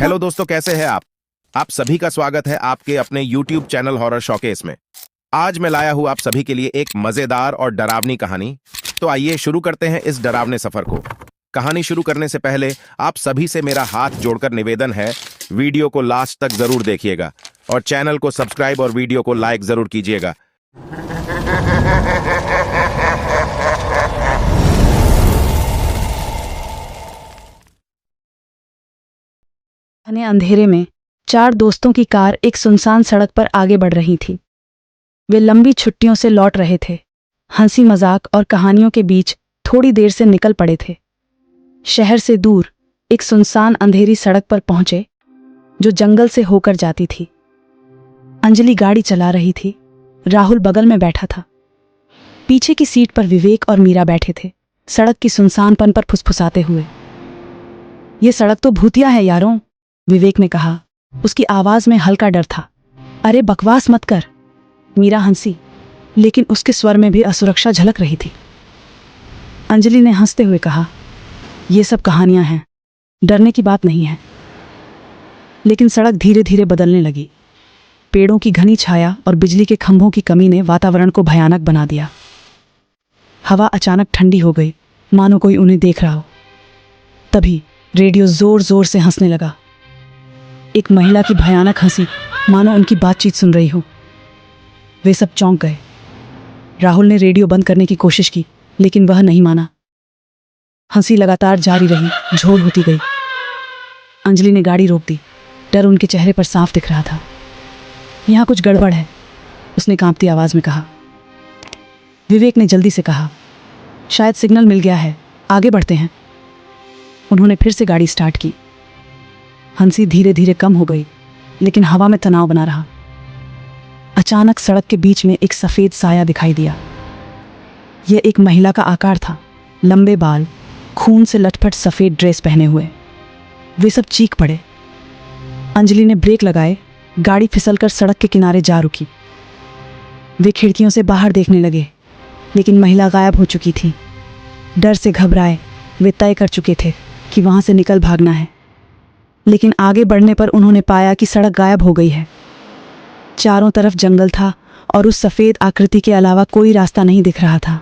Hello दोस्तों, कैसे हैं आप सभी का स्वागत है आपके अपने YouTube चैनल हॉरर शोकेस में। आज मैं लाया हूं आप सभी के लिए एक मजेदार और डरावनी कहानी। तो आइए शुरू करते हैं इस डरावने सफर को। कहानी शुरू करने से पहले आप सभी से मेरा हाथ जोड़कर निवेदन है, वीडियो को लास्ट तक जरूर देखिएगा और चैनल को सब्सक्राइब और वीडियो को लाइक जरूर कीजिएगा। घने अंधेरे में 4 दोस्तों की कार एक सुनसान सड़क पर आगे बढ़ रही थी। वे लंबी छुट्टियों से लौट रहे थे, हंसी मजाक और कहानियों के बीच थोड़ी देर से निकल पड़े थे। शहर से दूर एक सुनसान अंधेरी सड़क पर पहुंचे जो जंगल से होकर जाती थी। अंजलि गाड़ी चला रही थी, राहुल बगल में बैठा था। पीछे की सीट पर विवेक और मीरा बैठे थे, सड़क की सुनसानपन पर फुसफुसाते हुए। ये सड़क तो भूतिया है यारों, विवेक ने कहा। उसकी आवाज में हल्का डर था। अरे बकवास मत कर, मीरा हंसी, लेकिन उसके स्वर में भी असुरक्षा झलक रही थी। अंजलि ने हंसते हुए कहा, ये सब कहानियां हैं, डरने की बात नहीं है। लेकिन सड़क धीरे धीरे बदलने लगी। पेड़ों की घनी छाया और बिजली के खंभों की कमी ने वातावरण को भयानक बना दिया। हवा अचानक ठंडी हो गई, मानो कोई उन्हें देख रहा हो। तभी रेडियो जोर जोर से हंसने लगा। एक महिला की भयानक हंसी, मानो उनकी बातचीत सुन रही हो। वे सब चौंक गए। राहुल ने रेडियो बंद करने की कोशिश की, लेकिन वह नहीं माना। हंसी लगातार जारी रही, झोल होती गई। अंजलि ने गाड़ी रोक दी। डर उनके चेहरे पर साफ दिख रहा था। यहाँ कुछ गड़बड़ है, उसने कांपती आवाज में कहा। विवेक ने जल्दी से कहा, शायद सिग्नल मिल गया है, आगे बढ़ते हैं। उन्होंने फिर से गाड़ी स्टार्ट की। हंसी धीरे धीरे कम हो गई, लेकिन हवा में तनाव बना रहा। अचानक सड़क के बीच में एक सफेद साया दिखाई दिया। यह एक महिला का आकार था, लंबे बाल, खून से लटपट सफेद ड्रेस पहने हुए। वे सब चीख पड़े। अंजलि ने ब्रेक लगाए, गाड़ी फिसलकर सड़क के किनारे जा रुकी। वे खिड़कियों से बाहर देखने लगे, लेकिन महिला गायब हो चुकी थी। डर से घबराए वे तय कर चुके थे कि वहां से निकल भागना है, लेकिन आगे बढ़ने पर उन्होंने पाया कि सड़क गायब हो गई है। चारों तरफ जंगल था और उस सफेद आकृति के अलावा कोई रास्ता नहीं दिख रहा था।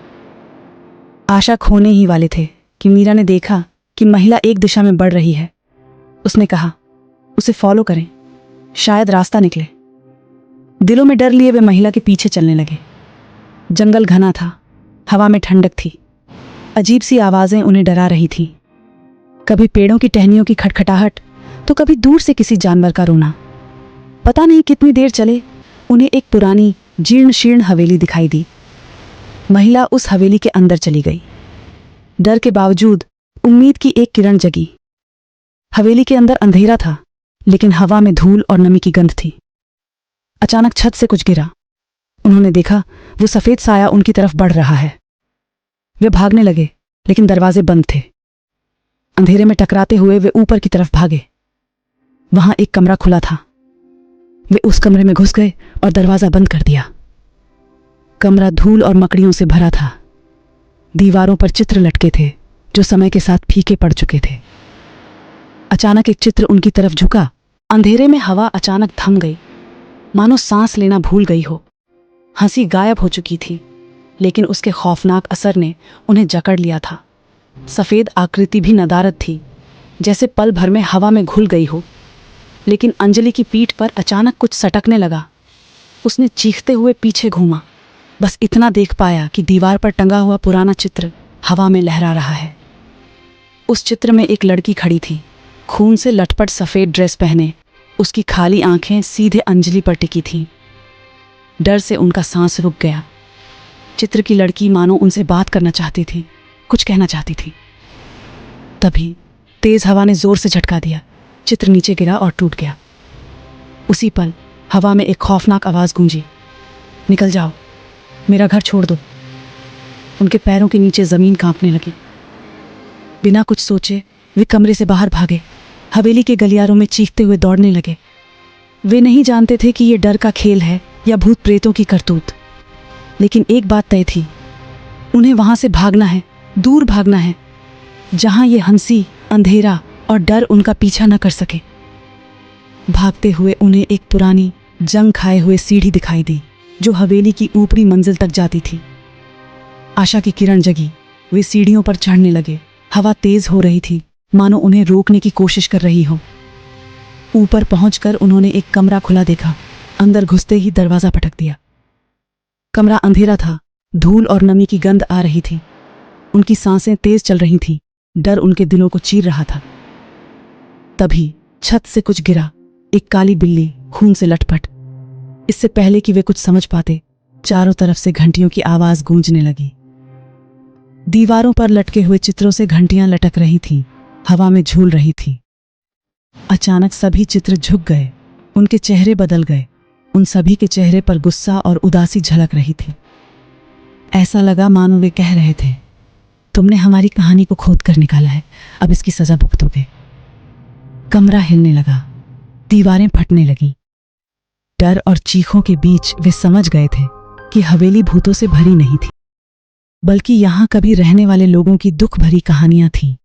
आशा खोने ही वाले थे कि मीरा ने देखा कि महिला एक दिशा में बढ़ रही है। उसने कहा, उसे फॉलो करें, शायद रास्ता निकले। दिलों में डर लिए वे महिला के पीछे चलने लगे। जंगल घना था, हवा में ठंडक थी। अजीब सी आवाजें उन्हें डरा रही थीं। कभी पेड़ों की टहनियों की खटखटाहट, तो कभी दूर से किसी जानवर का रोना। पता नहीं कितनी देर चले, उन्हें एक पुरानी जीर्ण शीर्ण हवेली दिखाई दी। महिला उस हवेली के अंदर चली गई। डर के बावजूद उम्मीद की एक किरण जगी। हवेली के अंदर अंधेरा था, लेकिन हवा में धूल और नमी की गंध थी। अचानक छत से कुछ गिरा। उन्होंने देखा वो सफेद साया उनकी तरफ बढ़ रहा है। वे भागने लगे, लेकिन दरवाजे बंद थे। अंधेरे में टकराते हुए वे ऊपर की तरफ भागे। वहां एक कमरा खुला था। वे उस कमरे में घुस गए और दरवाजा बंद कर दिया। कमरा धूल और मकड़ियों से भरा था। दीवारों पर चित्र लटके थे जो समय के साथ फीके पड़ चुके थे। अचानक एक चित्र उनकी तरफ झुका। अंधेरे में हवा अचानक थम गई, मानो सांस लेना भूल गई हो। हंसी गायब हो चुकी थी, लेकिन उसके खौफनाक असर ने उन्हें जकड़ लिया था। सफेद आकृति भी नदारद थी, जैसे पल भर में हवा में घुल गई हो। लेकिन अंजलि की पीठ पर अचानक कुछ सटकने लगा। उसने चीखते हुए पीछे घूमा। बस इतना देख पाया कि दीवार पर टंगा हुआ पुराना चित्र हवा में लहरा रहा है। उस चित्र में एक लड़की खड़ी थी, खून से लटपट सफेद ड्रेस पहने। उसकी खाली आंखें सीधे अंजलि पर टिकी थीं। डर से उनका सांस रुक गया। चित्र की लड़की मानो उनसे बात करना चाहती थी, कुछ कहना चाहती थी। तभी तेज हवा ने जोर से झटका दिया। चित्र नीचे गिरा और टूट गया। उसी पल हवा में एक खौफनाक आवाज गूंजी, निकल जाओ, मेरा घर छोड़ दो। उनके पैरों के नीचे जमीन कांपने लगी। बिना कुछ सोचे वे कमरे से बाहर भागे। हवेली के गलियारों में चीखते हुए दौड़ने लगे। वे नहीं जानते थे कि यह डर का खेल है या भूत प्रेतों की करतूत, लेकिन एक बात तय थी, उन्हें वहां से भागना है, दूर भागना है, जहां ये हंसी, अंधेरा और डर उनका पीछा न कर सके। भागते हुए उन्हें एक पुरानी जंग खाए हुए सीढ़ी दिखाई दी जो हवेली की ऊपरी मंजिल तक जाती थी। आशा की किरण जगी। वे सीढ़ियों पर चढ़ने लगे। हवा तेज हो रही थी, मानो उन्हें रोकने की कोशिश कर रही हो। ऊपर पहुंचकर उन्होंने एक कमरा खुला देखा। अंदर घुसते ही दरवाजा पटक दिया। कमरा अंधेरा था, धूल और नमी की गंध आ रही थी। उनकी सांसें तेज चल रही थीं, डर उनके दिलों को चीर रहा था। तभी छत से कुछ गिरा, एक काली बिल्ली, खून से लटपट। इससे पहले कि वे कुछ समझ पाते, चारों तरफ से घंटियों की आवाज गूंजने लगी। दीवारों पर लटके हुए चित्रों से घंटियां लटक रही थीं, हवा में झूल रही थीं। अचानक सभी चित्र झुक गए, उनके चेहरे बदल गए। उन सभी के चेहरे पर गुस्सा और उदासी झलक रही थी। ऐसा लगा मानो वे कह रहे थे, तुमने हमारी कहानी को खोद कर निकाला है, अब इसकी सजा भुगतोगे। कमरा हिलने लगा, दीवारें फटने लगीं। डर और चीखों के बीच वे समझ गए थे कि हवेली भूतों से भरी नहीं थी, बल्कि यहां कभी रहने वाले लोगों की दुख भरी कहानियां थीं।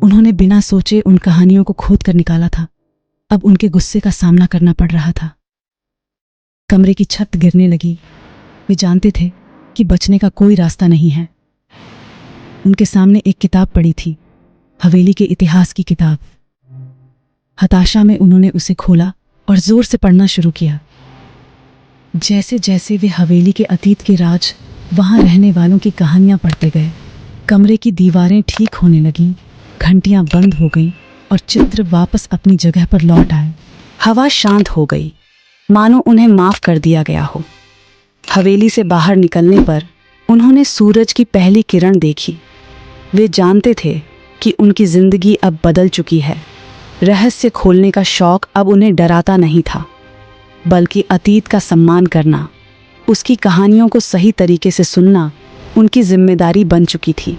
उन्होंने बिना सोचे उन कहानियों को खोद कर निकाला था। अब उनके गुस्से का सामना करना पड़ रहा था। कमरे की छत गिरने लगी। वे जानते थे कि बचने का कोई रास्ता नहीं है। उनके सामने एक किताब पड़ी थी, हवेली के इतिहास की किताब। हताशा में उन्होंने उसे खोला और जोर से पढ़ना शुरू किया। जैसे जैसे वे हवेली के अतीत के राज, वहां रहने वालों की कहानियां पढ़ते गए, कमरे की दीवारें ठीक होने लगीं, घंटियां बंद हो गईं और चित्र वापस अपनी जगह पर लौट आए। हवा शांत हो गई, मानो उन्हें माफ कर दिया गया हो। हवेली से बाहर निकलने पर उन्होंने सूरज की पहली किरण देखी। वे जानते थे कि उनकी जिंदगी अब बदल चुकी है। रहस्य खोलने का शौक अब उन्हें डराता नहीं था, बल्कि अतीत का सम्मान करना, उसकी कहानियों को सही तरीके से सुनना उनकी जिम्मेदारी बन चुकी थी।